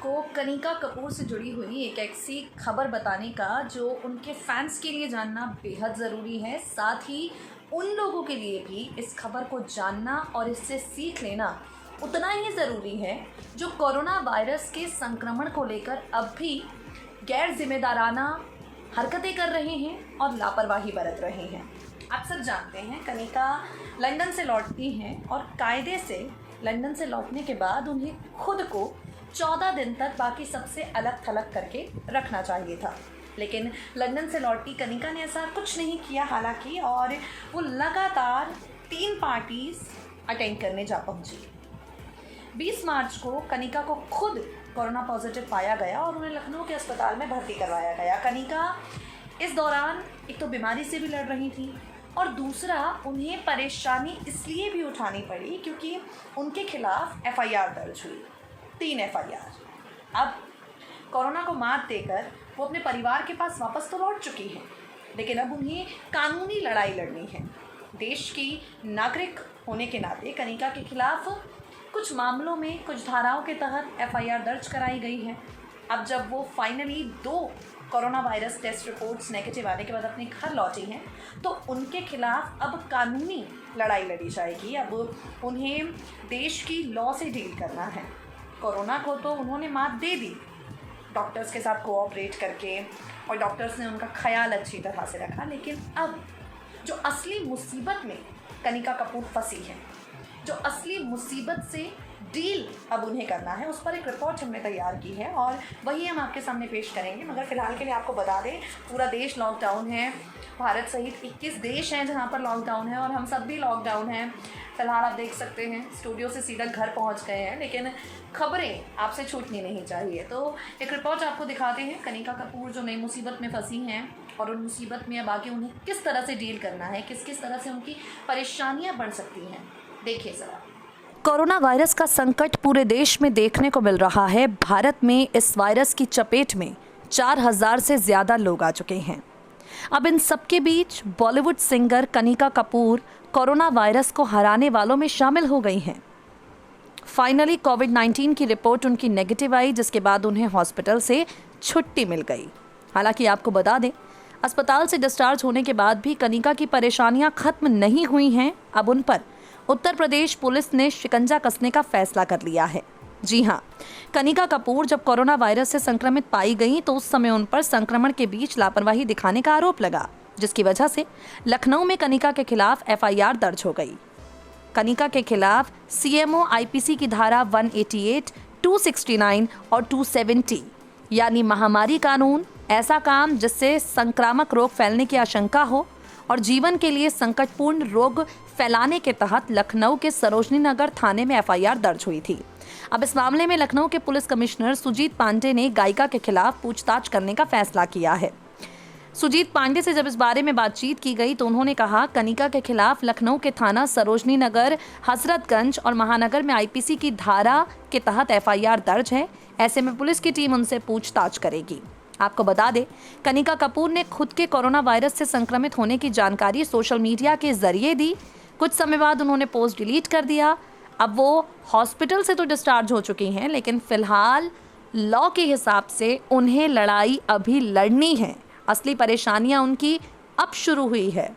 आपको कनिका कपूर से जुड़ी हुई एक ऐसी खबर बताने का जो उनके फैंस के लिए जानना बेहद ज़रूरी है। साथ ही उन लोगों के लिए भी इस खबर को जानना और इससे सीख लेना उतना ही ज़रूरी है जो कोरोना वायरस के संक्रमण को लेकर अब भी गैर जिम्मेदाराना हरकतें कर रहे हैं और लापरवाही बरत रहे हैं। आप सब जानते हैं कनिका लंदन से लौटती हैं और कायदे से लंदन से लौटने के बाद उन्हें खुद को 14 दिन तक बाकी सबसे अलग थलग करके रखना चाहिए था, लेकिन लंदन से लौटती कनिका ने ऐसा कुछ नहीं किया हालांकि, और वो लगातार 3 पार्टीज अटेंड करने जा पहुंची। 20 मार्च को कनिका को खुद कोरोना पॉजिटिव पाया गया और उन्हें लखनऊ के अस्पताल में भर्ती करवाया गया। कनिका इस दौरान एक तो बीमारी से भी लड़ रही थी और दूसरा उन्हें परेशानी इसलिए भी उठानी पड़ी क्योंकि उनके खिलाफ FIR दर्ज हुई, 3 FIR। अब कोरोना को मात देकर वो अपने परिवार के पास वापस तो लौट चुकी हैं, लेकिन अब उन्हें कानूनी लड़ाई लड़नी है। देश की नागरिक होने के नाते कनिका के खिलाफ कुछ मामलों में कुछ धाराओं के तहत FIR दर्ज कराई गई है। अब जब वो finally 2 corona virus test reports negative आने के बाद अपने घर लौटी हैं तो उनके खिलाफ अब कानूनी लड़ाई लड़ी जाएगी। अब उन्हें देश की लॉ से डील करना है। कोरोना को तो उन्होंने मात दे दी डॉक्टर्स के साथ कोऑपरेट करके, और डॉक्टर्स ने उनका ख्याल अच्छी तरह से रखा, लेकिन अब जो असली मुसीबत में कनिका कपूर फंसी है, जो असली मुसीबत से डील अब उन्हें करना है, उस पर एक रिपोर्ट हमने तैयार की है और वही हम आपके सामने पेश करेंगे। मगर फ़िलहाल के लिए आपको बता दें पूरा देश लॉकडाउन है। भारत सहित 21 देश हैं जहां पर लॉकडाउन है और हम सब भी लॉकडाउन हैं। फ़िलहाल आप देख सकते हैं स्टूडियो से सीधा घर पहुंच गए हैं, लेकिन खबरें आपसे छूटनी नहीं चाहिए। तो एक रिपोर्ट आपको दिखाते हैं कनिका कपूर जो नई मुसीबत में फंसी हैं और उन मुसीबत में अब आगे उन्हें किस तरह से डील करना है, किस किस तरह से उनकी परेशानियाँ बढ़ सकती हैं। देखिए ज़रा। कोरोना वायरस का संकट पूरे देश में देखने को मिल रहा है। भारत में इस वायरस की चपेट में 4000 से ज़्यादा लोग आ चुके हैं। अब इन सबके बीच Bollywood singer Kanika Kapoor corona virus को हराने वालों में शामिल हो गई हैं। फाइनली कोविड-19 की रिपोर्ट उनकी नेगेटिव आई, जिसके बाद उन्हें हॉस्पिटल से छुट्टी मिल गई। हालांकि आपको बता दें, अस्पताल से डिस्चार्ज होने के बाद भी कनिका की परेशानियां खत्म नहीं हुई हैं। अब उन पर उत्तर प्रदेश पुलिस ने शिकंजा कसने का फैसला कर लिया है। जी हां, कनिका कपूर जब कोरोना वायरस से संक्रमित पाई गई तो उस समय उन पर संक्रमण के बीच लापरवाही दिखाने का आरोप लगा, जिसकी वजह से लखनऊ में कनिका के खिलाफ FIR दर्ज हो गई। कनिका के खिलाफ CMO IPC की धारा 188, 269 और 270 यानी महामारी कानून, ऐसा काम जिससे संक्रामक रोग फैलने की आशंका हो और जीवन के लिए संकटपूर्ण रोग फैलाने के तहत लखनऊ के सरोजनी नगर थाने में FIR दर्ज हुई थी। अब इस मामले में लखनऊ के पुलिस कमिश्नर सुजीत पांडे ने गायिका के खिलाफ पूछताछ करने का फैसला किया है। सुजीत पांडे से जब इस बारे में बातचीत की गई तो उन्होंने कहा, कनिका के खिलाफ लखनऊ के थाना सरोजनी नगर, हजरतगंज और महानगर में IPC की धारा के तहत FIR दर्ज है। ऐसे में पुलिस की टीम उनसे पूछताछ करेगी। आपको बता दें, कनिका कपूर ने खुद के कोरोना वायरस से संक्रमित होने की जानकारी सोशल मीडिया के जरिए दी। कुछ समय बाद उन्होंने पोस्ट डिलीट कर दिया। अब वो हॉस्पिटल से तो डिस्चार्ज हो चुकी हैं, लेकिन फिलहाल लॉ के हिसाब से उन्हें लड़ाई अभी लड़नी है। असली परेशानियां उनकी अब शुरू हुई है।